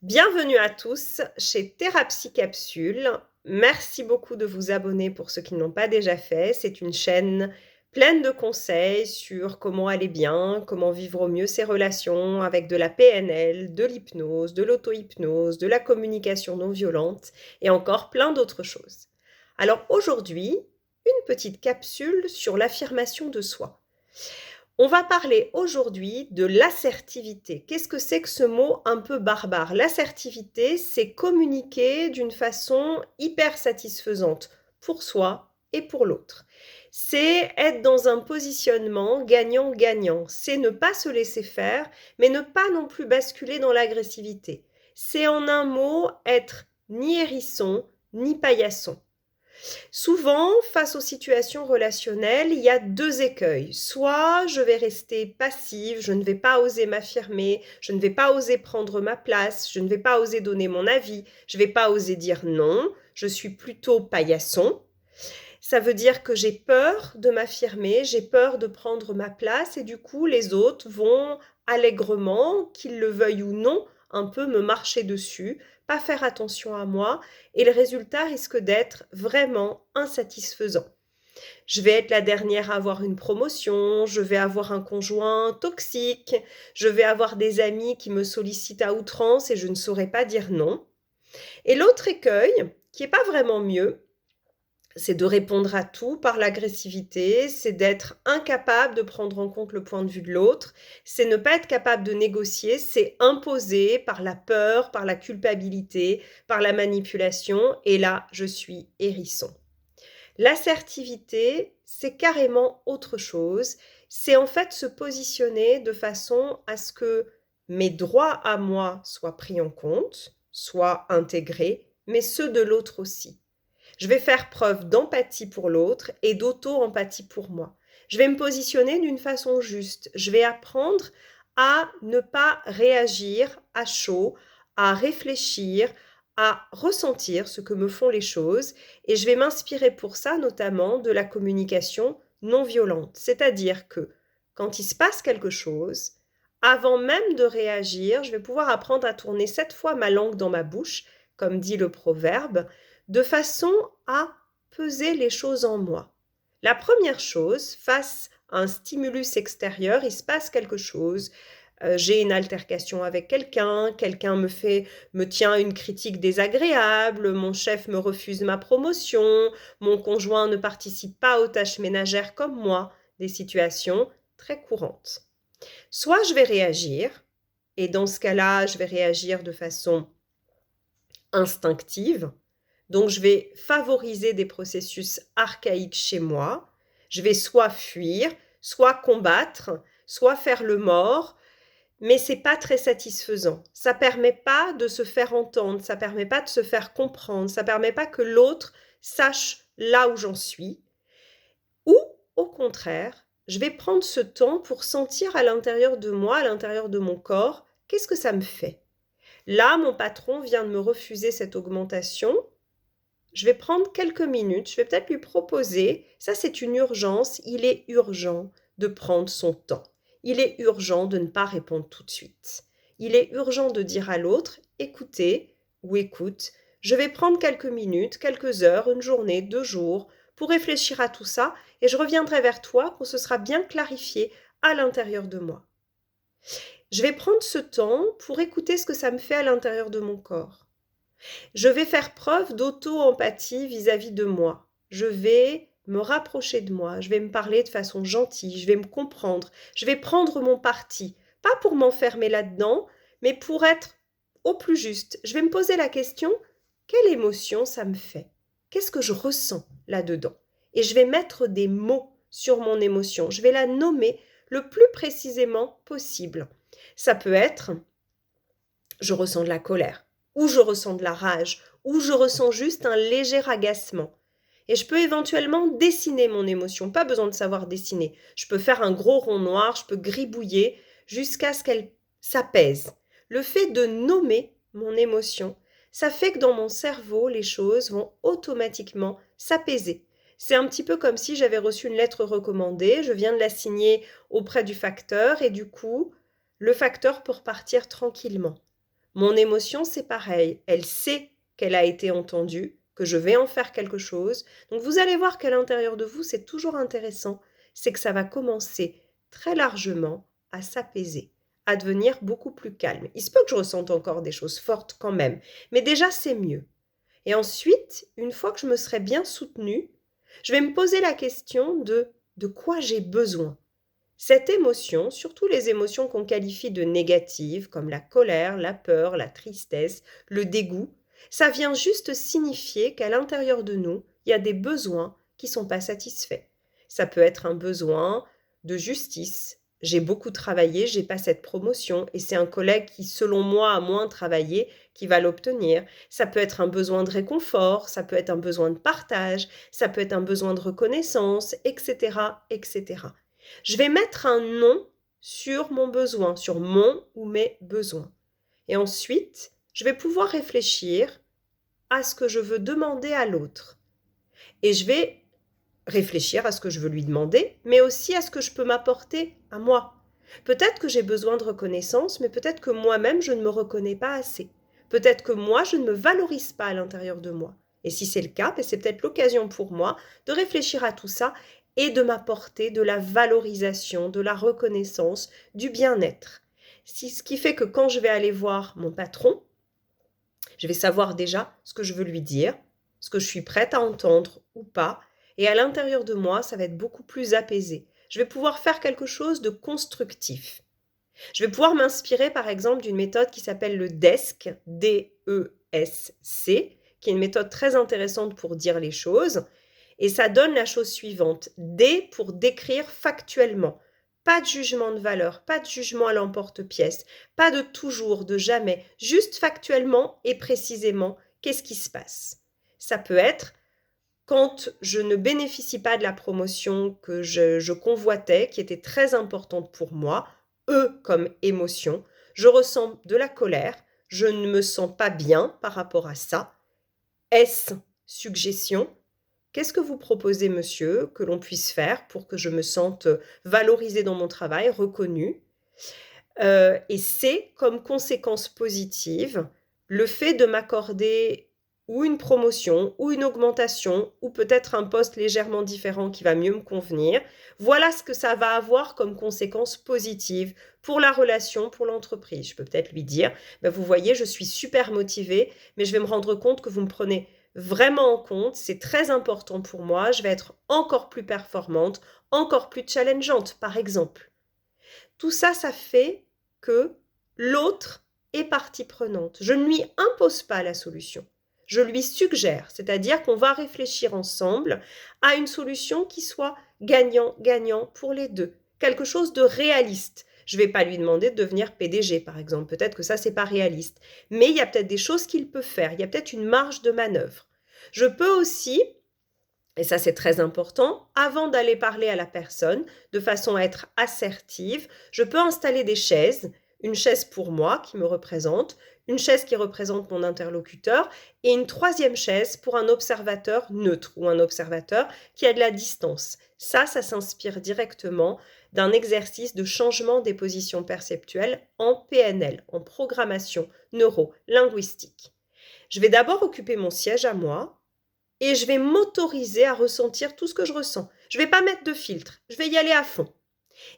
Bienvenue à tous chez Thérapie Capsule. Merci beaucoup de vous abonner pour ceux qui ne l'ont pas déjà fait. C'est une chaîne pleine de conseils sur comment aller bien, comment vivre au mieux ses relations avec de la PNL, de l'hypnose, de l'auto-hypnose, de la communication non violente et encore plein d'autres choses. Alors aujourd'hui, une petite capsule sur l'affirmation de soi. On va parler aujourd'hui de l'assertivité. Qu'est-ce que c'est que ce mot un peu barbare? L'assertivité, c'est communiquer d'une façon hyper satisfaisante pour soi et pour l'autre. C'est être dans un positionnement gagnant-gagnant. C'est ne pas se laisser faire, mais ne pas non plus basculer dans l'agressivité. C'est en un mot être ni hérisson, ni paillasson. Souvent, face aux situations relationnelles, il y a deux écueils. Soit je vais rester passive, je ne vais pas oser m'affirmer, je ne vais pas oser prendre ma place, je ne vais pas oser donner mon avis, je ne vais pas oser dire non, je suis plutôt paillasson. Ça veut dire que j'ai peur de m'affirmer, j'ai peur de prendre ma place et du coup, les autres vont allègrement, qu'ils le veuillent ou non, un peu me marcher dessus, pas faire attention à moi et le résultat risque d'être vraiment insatisfaisant. Je vais être la dernière à avoir une promotion, je vais avoir un conjoint toxique, je vais avoir des amis qui me sollicitent à outrance et je ne saurais pas dire non. Et l'autre écueil, qui n'est pas vraiment mieux, c'est de répondre à tout par l'agressivité, c'est d'être incapable de prendre en compte le point de vue de l'autre, c'est ne pas être capable de négocier, c'est imposer par la peur, par la culpabilité, par la manipulation, et là, je suis hérisson. L'assertivité, c'est carrément autre chose, c'est en fait se positionner de façon à ce que mes droits à moi soient pris en compte, soient intégrés, mais ceux de l'autre aussi. Je vais faire preuve d'empathie pour l'autre et d'auto-empathie pour moi. Je vais me positionner d'une façon juste. Je vais apprendre à ne pas réagir à chaud, à réfléchir, à ressentir ce que me font les choses. Et je vais m'inspirer pour ça notamment de la communication non violente. C'est-à-dire que quand il se passe quelque chose, avant même de réagir, je vais pouvoir apprendre à tourner 7 fois ma langue dans ma bouche, comme dit le proverbe, de façon à peser les choses en moi. La première chose, face à un stimulus extérieur, il se passe quelque chose, j'ai une altercation avec quelqu'un, quelqu'un me tient une critique désagréable, mon chef me refuse ma promotion, mon conjoint ne participe pas aux tâches ménagères comme moi, des situations très courantes. Soit je vais réagir, et dans ce cas-là, je vais réagir de façon instinctive, donc je vais favoriser des processus archaïques chez moi. Je vais soit fuir, soit combattre, soit faire le mort, mais c'est pas très satisfaisant. Ça permet pas de se faire entendre, ça permet pas de se faire comprendre, ça permet pas que l'autre sache là où j'en suis. Ou au contraire, je vais prendre ce temps pour sentir à l'intérieur de moi, à l'intérieur de mon corps, qu'est-ce que ça me fait? Là, mon patron vient de me refuser cette augmentation. Je vais prendre quelques minutes, je vais peut-être lui proposer, ça c'est une urgence, il est urgent de prendre son temps. Il est urgent de ne pas répondre tout de suite. Il est urgent de dire à l'autre, écoutez ou écoute, je vais prendre quelques minutes, quelques heures, une journée, 2 jours, pour réfléchir à tout ça, et je reviendrai vers toi quand ce sera bien clarifié à l'intérieur de moi. Je vais prendre ce temps pour écouter ce que ça me fait à l'intérieur de mon corps. Je vais faire preuve d'auto-empathie vis-à-vis de moi. Je vais me rapprocher de moi, je vais me parler de façon gentille, je vais me comprendre, je vais prendre mon parti, pas pour m'enfermer là-dedans, mais pour être au plus juste. Je vais me poser la question, quelle émotion ça me fait? Qu'est-ce que je ressens là-dedans? Et je vais mettre des mots sur mon émotion, je vais la nommer le plus précisément possible. Ça peut être, je ressens de la colère, ou je ressens de la rage, ou je ressens juste un léger agacement. Et je peux éventuellement dessiner mon émotion, pas besoin de savoir dessiner. Je peux faire un gros rond noir, je peux gribouiller jusqu'à ce qu'elle s'apaise. Le fait de nommer mon émotion, ça fait que dans mon cerveau, les choses vont automatiquement s'apaiser. C'est un petit peu comme si j'avais reçu une lettre recommandée, je viens de la signer auprès du facteur et du coup, le facteur peut repartir tranquillement. Mon émotion, c'est pareil. Elle sait qu'elle a été entendue, que je vais en faire quelque chose. Donc vous allez voir qu'à l'intérieur de vous, c'est toujours intéressant. C'est que ça va commencer très largement à s'apaiser, à devenir beaucoup plus calme. Il se peut que je ressente encore des choses fortes quand même, mais déjà c'est mieux. Et ensuite, une fois que je me serai bien soutenue, je vais me poser la question de quoi j'ai besoin. Cette émotion, surtout les émotions qu'on qualifie de négatives, comme la colère, la peur, la tristesse, le dégoût, ça vient juste signifier qu'à l'intérieur de nous, il y a des besoins qui ne sont pas satisfaits. Ça peut être un besoin de justice. J'ai beaucoup travaillé, j'ai pas cette promotion et c'est un collègue qui, selon moi, a moins travaillé qui va l'obtenir. Ça peut être un besoin de réconfort, ça peut être un besoin de partage, ça peut être un besoin de reconnaissance, etc., etc. Je vais mettre un nom sur mon besoin, sur mon ou mes besoins. Et ensuite, je vais pouvoir réfléchir à ce que je veux demander à l'autre. Et je vais réfléchir à ce que je veux lui demander, mais aussi à ce que je peux m'apporter à moi. Peut-être que j'ai besoin de reconnaissance, mais peut-être que moi-même, je ne me reconnais pas assez. Peut-être que moi, je ne me valorise pas à l'intérieur de moi. Et si c'est le cas, c'est peut-être l'occasion pour moi de réfléchir à tout ça et de m'apporter de la valorisation, de la reconnaissance, du bien-être. Ce qui fait que quand je vais aller voir mon patron, je vais savoir déjà ce que je veux lui dire, ce que je suis prête à entendre ou pas, et à l'intérieur de moi, ça va être beaucoup plus apaisé. Je vais pouvoir faire quelque chose de constructif. Je vais pouvoir m'inspirer par exemple d'une méthode qui s'appelle le DESC, D-E-S-C, qui est une méthode très intéressante pour dire les choses. Et ça donne la chose suivante. D pour décrire factuellement. Pas de jugement de valeur, pas de jugement à l'emporte-pièce, pas de toujours, de jamais, juste factuellement et précisément, qu'est-ce qui se passe. Ça peut être quand je ne bénéficie pas de la promotion que je convoitais, qui était très importante pour moi, E comme émotion, je ressens de la colère, je ne me sens pas bien par rapport à ça. S, suggestion. Qu'est-ce que vous proposez, monsieur, que l'on puisse faire pour que je me sente valorisée dans mon travail, reconnue? Et C, comme conséquence positive, le fait de m'accorder ou une promotion, ou une augmentation, ou peut-être un poste légèrement différent qui va mieux me convenir. Voilà ce que ça va avoir comme conséquence positive pour la relation, pour l'entreprise. Je peux peut-être lui dire, vous voyez, je suis super motivée, mais je vais me rendre compte que vous me prenez vraiment en compte, c'est très important pour moi, je vais être encore plus performante, encore plus challengeante, par exemple. Tout ça, ça fait que l'autre est partie prenante. Je ne lui impose pas la solution. Je lui suggère, c'est-à-dire qu'on va réfléchir ensemble à une solution qui soit gagnant-gagnant pour les deux. Quelque chose de réaliste. Je ne vais pas lui demander de devenir PDG, par exemple. Peut-être que ça, c'est pas réaliste. Mais il y a peut-être des choses qu'il peut faire. Il y a peut-être une marge de manœuvre. Je peux aussi, et ça c'est très important, avant d'aller parler à la personne, de façon à être assertive, je peux installer des chaises, une chaise pour moi qui me représente, une chaise qui représente mon interlocuteur et une troisième chaise pour un observateur neutre ou un observateur qui a de la distance. Ça s'inspire directement d'un exercice de changement des positions perceptuelles en PNL, en programmation neuro-linguistique. Je vais d'abord occuper mon siège à moi et je vais m'autoriser à ressentir tout ce que je ressens. Je ne vais pas mettre de filtre, je vais y aller à fond.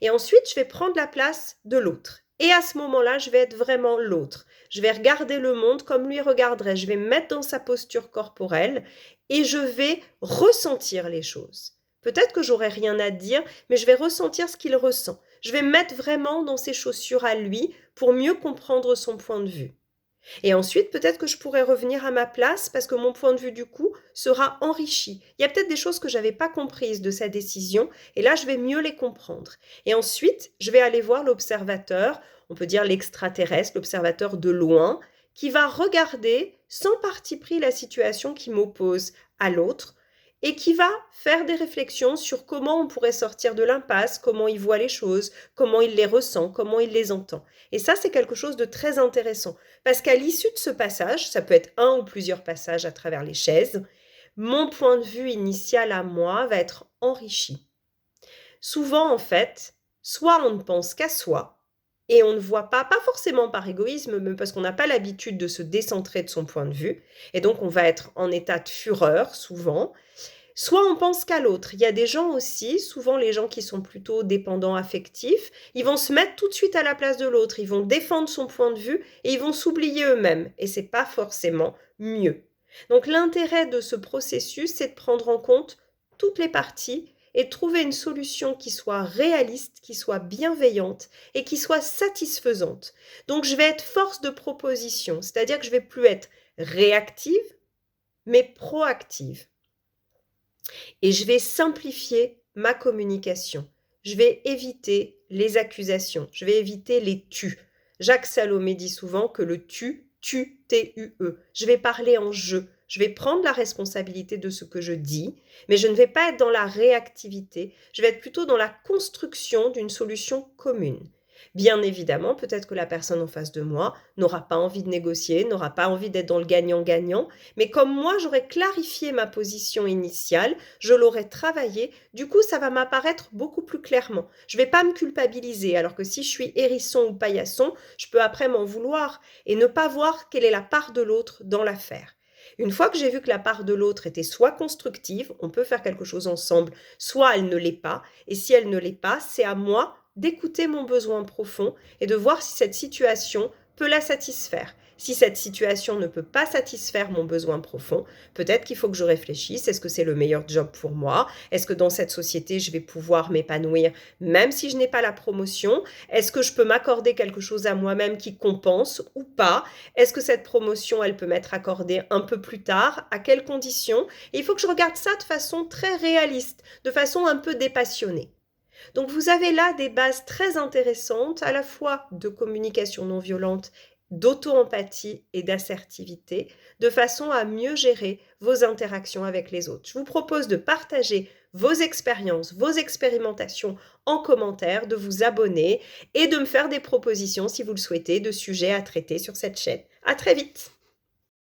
Et ensuite, je vais prendre la place de l'autre. Et à ce moment-là, je vais être vraiment l'autre. Je vais regarder le monde comme lui regarderait. Je vais me mettre dans sa posture corporelle et je vais ressentir les choses. Peut-être que j'aurai rien à dire, mais je vais ressentir ce qu'il ressent. Je vais me mettre vraiment dans ses chaussures à lui pour mieux comprendre son point de vue. Et ensuite, peut-être que je pourrais revenir à ma place parce que mon point de vue du coup sera enrichi. Il y a peut-être des choses que je n'avais pas comprises de sa décision et là, je vais mieux les comprendre. Et ensuite, je vais aller voir l'observateur, on peut dire l'extraterrestre, l'observateur de loin, qui va regarder sans parti pris la situation qui m'oppose à l'autre et qui va faire des réflexions sur comment on pourrait sortir de l'impasse, comment il voit les choses, comment il les ressent, comment il les entend. Et ça, c'est quelque chose de très intéressant. Parce qu'à l'issue de ce passage, ça peut être un ou plusieurs passages à travers les chaises, mon point de vue initial à moi va être enrichi. Souvent, en fait, soit on ne pense qu'à soi, et on ne voit pas forcément par égoïsme, mais parce qu'on n'a pas l'habitude de se décentrer de son point de vue, et donc on va être en état de fureur souvent. Soit on pense qu'à l'autre. Il y a des gens aussi, souvent les gens qui sont plutôt dépendants affectifs, ils vont se mettre tout de suite à la place de l'autre, ils vont défendre son point de vue et ils vont s'oublier eux-mêmes. Et c'est pas forcément mieux. Donc l'intérêt de ce processus, c'est de prendre en compte toutes les parties et de trouver une solution qui soit réaliste, qui soit bienveillante et qui soit satisfaisante. Donc je vais être force de proposition, c'est-à-dire que je vais plus être réactive, mais proactive. Et je vais simplifier ma communication. Je vais éviter les accusations. Je vais éviter les tu. Jacques Salomé dit souvent que le tu, T-U-E. Je vais parler en je. Je vais prendre la responsabilité de ce que je dis, mais je ne vais pas être dans la réactivité. Je vais être plutôt dans la construction d'une solution commune. Bien évidemment, peut-être que la personne en face de moi n'aura pas envie de négocier, n'aura pas envie d'être dans le gagnant-gagnant, mais comme moi, j'aurais clarifié ma position initiale, je l'aurais travaillé, du coup, ça va m'apparaître beaucoup plus clairement. Je ne vais pas me culpabiliser, alors que si je suis hérisson ou paillasson, je peux après m'en vouloir et ne pas voir quelle est la part de l'autre dans l'affaire. Une fois que j'ai vu que la part de l'autre était soit constructive, on peut faire quelque chose ensemble, soit elle ne l'est pas, et si elle ne l'est pas, c'est à moi d'écouter mon besoin profond et de voir si cette situation peut la satisfaire. Si cette situation ne peut pas satisfaire mon besoin profond, peut-être qu'il faut que je réfléchisse. Est-ce que c'est le meilleur job pour moi? Est-ce que dans cette société, je vais pouvoir m'épanouir même si je n'ai pas la promotion? Est-ce que je peux m'accorder quelque chose à moi-même qui compense ou pas? Est-ce que cette promotion, elle peut m'être accordée un peu plus tard? À quelles conditions? Et il faut que je regarde ça de façon très réaliste, de façon un peu dépassionnée. Donc vous avez là des bases très intéressantes, à la fois de communication non violente, d'auto-empathie et d'assertivité, de façon à mieux gérer vos interactions avec les autres. Je vous propose de partager vos expériences, vos expérimentations en commentaire, de vous abonner et de me faire des propositions, si vous le souhaitez, de sujets à traiter sur cette chaîne. À très vite!